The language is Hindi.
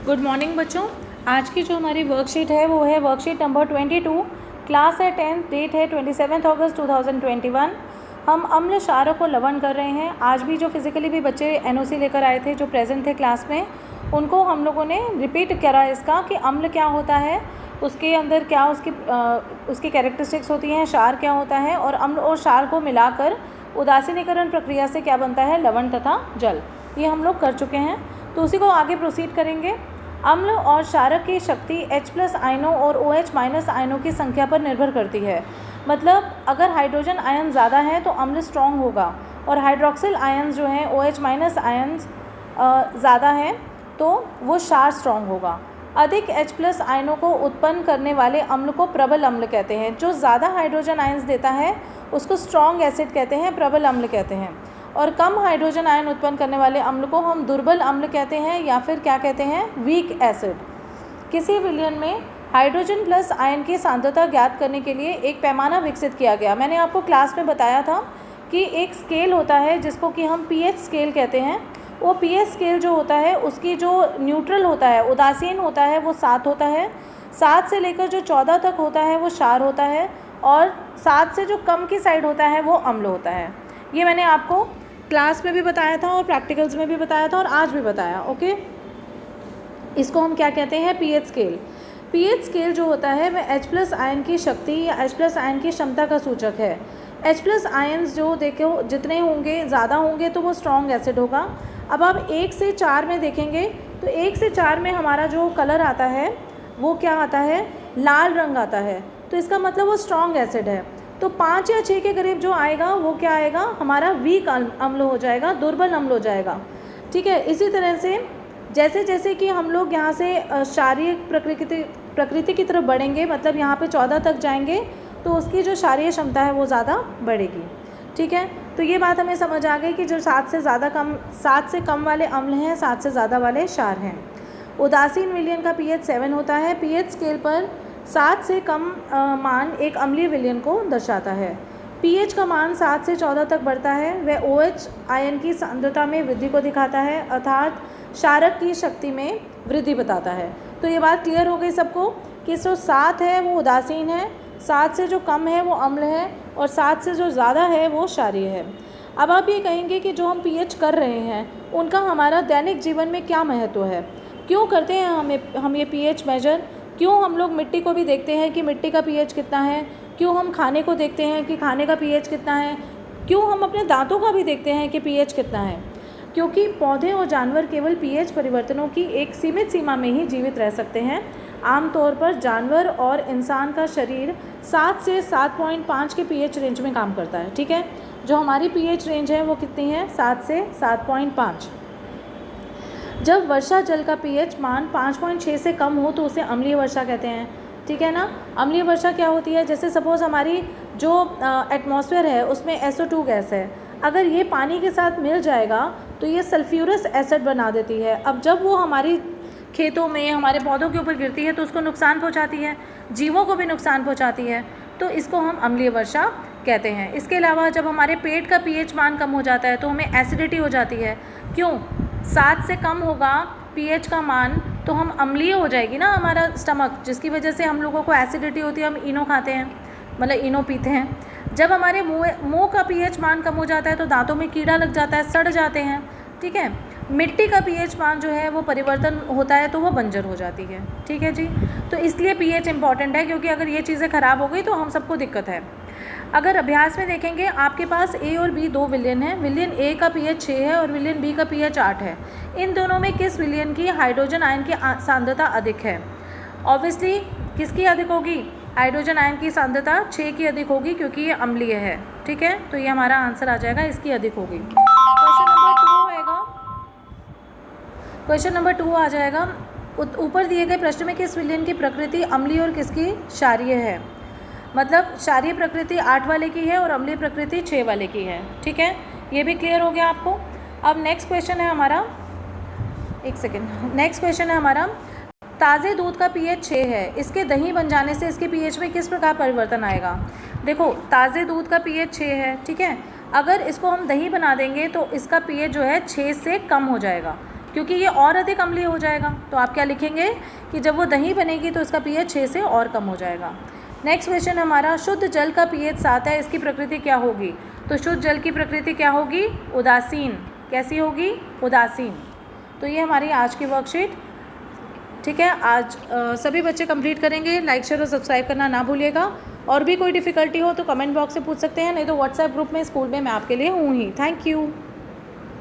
गुड मॉर्निंग बच्चों। आज की जो हमारी वर्कशीट है वो है वर्कशीट नंबर 22। क्लास है 10th, डेट है 27 अगस्त 2021। हम अम्ल क्षारक को लवण कर रहे हैं। आज भी जो फिजिकली भी बच्चे एनओसी लेकर आए थे, जो प्रेजेंट थे क्लास में, उनको हम लोगों ने रिपीट करा इसका कि अम्ल क्या होता है, उसके अंदर क्या उसकी कैरेक्टरिस्टिक्स होती हैं, क्षार क्या होता है, और अम्ल और क्षार को मिलाकर उदासीनीकरण प्रक्रिया से क्या बनता है, लवण तथा जल। ये हम लोग कर चुके हैं, तो उसी को आगे प्रोसीड करेंगे। अम्ल और क्षारक की शक्ति H+ आयनों और OH- आयनों की संख्या पर निर्भर करती है। मतलब अगर हाइड्रोजन आयन ज़्यादा है तो अम्ल स्ट्रॉन्ग होगा, और हाइड्रोक्सिल आयन जो हैं OH- आयन ज़्यादा हैं तो वो क्षार स्ट्रॉन्ग होगा। अधिक H+ आयनों को उत्पन्न करने वाले अम्ल को प्रबल अम्ल कहते हैं। जो ज़्यादा हाइड्रोजन आयन्स देता है उसको स्ट्रॉन्ग एसिड कहते हैं, प्रबल अम्ल कहते हैं। और कम हाइड्रोजन आयन उत्पन्न करने वाले अम्ल को हम दुर्बल अम्ल कहते हैं, या फिर क्या कहते हैं, वीक एसिड। किसी विलयन में हाइड्रोजन प्लस आयन की सांद्रता ज्ञात करने के लिए एक पैमाना विकसित किया गया। मैंने आपको क्लास में बताया था कि एक स्केल होता है जिसको कि हम pH स्केल कहते हैं। वो pH स्केल जो होता है उसकी जो न्यूट्रल होता है, उदासीन होता है, वो 7 होता है। 7 से लेकर जो 14 तक होता है वो क्षार होता है, और 7 से जो कम की साइड होता है वो अम्ल होता है। ये मैंने आपको क्लास में भी बताया था और प्रैक्टिकल्स में भी बताया था और आज भी बताया। ओके, इसको हम क्या कहते हैं, pH स्केल। pH स्केल जो होता है वह H+ आयन की शक्ति या H+ आयन की क्षमता का सूचक है। H+ आयन्स जो देखो जितने होंगे, ज़्यादा होंगे तो वो स्ट्रॉन्ग एसिड होगा। अब आप 1 से 4 में देखेंगे तो 1 से 4 में हमारा जो कलर आता है वो क्या आता है, लाल रंग आता है, तो इसका मतलब वो स्ट्रॉन्ग एसिड है। तो 5 या 6 के करीब जो आएगा वो क्या आएगा, हमारा वीक अम्ल हो जाएगा, दुर्बल अम्ल हो जाएगा। ठीक है, इसी तरह से जैसे जैसे कि हम लोग यहाँ से शारीरिक प्रकृति की तरफ बढ़ेंगे, मतलब यहाँ पे 14 तक जाएंगे तो उसकी जो क्षारीय क्षमता है वो ज़्यादा बढ़ेगी। ठीक है, तो ये बात हमें समझ आ गई कि जो 7 से कम वाले अम्ल हैं, 7 से ज़्यादा वाले क्षार हैं। उदासीन विलयन का pH 7 होता है। pH स्केल पर 7 से कम मान एक अम्लीय विलयन को दर्शाता है। pH का मान 7 से 14 तक बढ़ता है। वह OH आयन की सांद्रता में वृद्धि को दिखाता है, अर्थात क्षारक की शक्ति में वृद्धि बताता है। तो ये बात क्लियर हो गई सबको कि जो 7 है वो उदासीन है, 7 से जो कम है वो अम्ल है, और 7 से जो ज़्यादा है वो क्षारीय है। अब आप ये कहेंगे कि जो हम pH कर रहे हैं उनका हमारा दैनिक जीवन में क्या महत्व है, क्यों करते हैं हम ये pH मेजर, क्यों हम लोग मिट्टी को भी देखते हैं कि मिट्टी का pH कितना है, क्यों हम खाने को देखते हैं कि खाने का pH कितना है, क्यों हम अपने दांतों का भी देखते हैं कि pH कितना है। क्योंकि पौधे और जानवर केवल pH परिवर्तनों की एक सीमित सीमा में ही जीवित रह सकते हैं। आमतौर पर जानवर और इंसान का शरीर 7 से 7.5 के pH रेंज में काम करता है। ठीक है, जो हमारी pH रेंज है वो कितनी है, 7 से 7.5। जब वर्षा जल का pH मान 5.6 से कम हो तो उसे अम्लीय वर्षा कहते हैं। ठीक है ना। अम्लीय वर्षा क्या होती है, जैसे सपोज़ हमारी जो एटमॉस्फेयर है उसमें SO2 गैस है, अगर ये पानी के साथ मिल जाएगा तो ये सल्फ्यूरस एसिड बना देती है। अब जब वो हमारी खेतों में, हमारे पौधों के ऊपर गिरती है तो उसको नुकसान पहुंचाती है, जीवों को भी नुकसान पहुंचाती है, तो इसको हम अम्लीय वर्षा कहते हैं। इसके अलावा जब हमारे पेट का pH मान कम हो जाता है तो हमें एसिडिटी हो जाती है। क्यों, 7 से कम होगा pH का मान तो हम अम्लीय हो जाएगी ना हमारा स्टमक, जिसकी वजह से हम लोगों को एसिडिटी होती है, हम इनो खाते हैं, मतलब इनो पीते हैं। जब हमारे मुंह का pH मान कम हो जाता है तो दांतों में कीड़ा लग जाता है, सड़ जाते हैं। ठीक है, मिट्टी का pH मान जो है वो परिवर्तन होता है तो वो बंजर हो जाती है। ठीक है जी, तो इसलिए pH इंपॉर्टेंट है, क्योंकि अगर ये चीज़ें ख़राब हो गई तो हम सबको दिक्कत है। अगर अभ्यास में देखेंगे, आपके पास A और B 2 विलयन है। विलयन A का pH 6 है और विलयन B का pH 8 है। इन दोनों में किस विलयन की हाइड्रोजन आयन की सांद्रता अधिक है? ऑब्वियसली किसकी अधिक होगी, हाइड्रोजन आयन की सांद्रता 6 की अधिक होगी, क्योंकि ये अम्लीय है। ठीक है, तो ये हमारा आंसर आ जाएगा, इसकी अधिक होगी। क्वेश्चन नंबर 2 आ जाएगा। ऊपर दिए गए प्रश्न में किस विलयन की प्रकृति अम्लीय और किसकी क्षारीय है? मतलब क्षारीय प्रकृति 8 वाले की है और अम्लीय प्रकृति 6 वाले की है। ठीक है, ये भी क्लियर हो गया आपको। अब नेक्स्ट क्वेश्चन है हमारा, नेक्स्ट क्वेश्चन है हमारा, ताज़े दूध का pH 6 है, इसके दही बन जाने से इसके pH में किस प्रकार परिवर्तन आएगा? देखो, ताज़े दूध का pH 6 है, ठीक है, अगर इसको हम दही बना देंगे तो इसका pH जो है 6 से कम हो जाएगा। क्योंकि ये और अधिक अम्लीय हो जाएगा। तो आप क्या लिखेंगे कि जब वो दही बनेगी तो इसका pH 6 से और कम हो जाएगा। नेक्स्ट क्वेश्चन हमारा, शुद्ध जल का pH 7 है, इसकी प्रकृति क्या होगी? तो शुद्ध जल की प्रकृति क्या होगी? उदासीन। कैसी होगी? उदासीन। तो ये हमारी आज की वर्कशीट, ठीक है। आज सभी बच्चे कंप्लीट करेंगे। लाइक शेयर और सब्सक्राइब करना ना भूलिएगा। और भी कोई डिफ़िकल्टी हो तो कमेंट बॉक्स से पूछ सकते हैं, नहीं तो व्हाट्सएप ग्रुप में स्कूल में मैं आपके लिए हूँ ही। Thank you.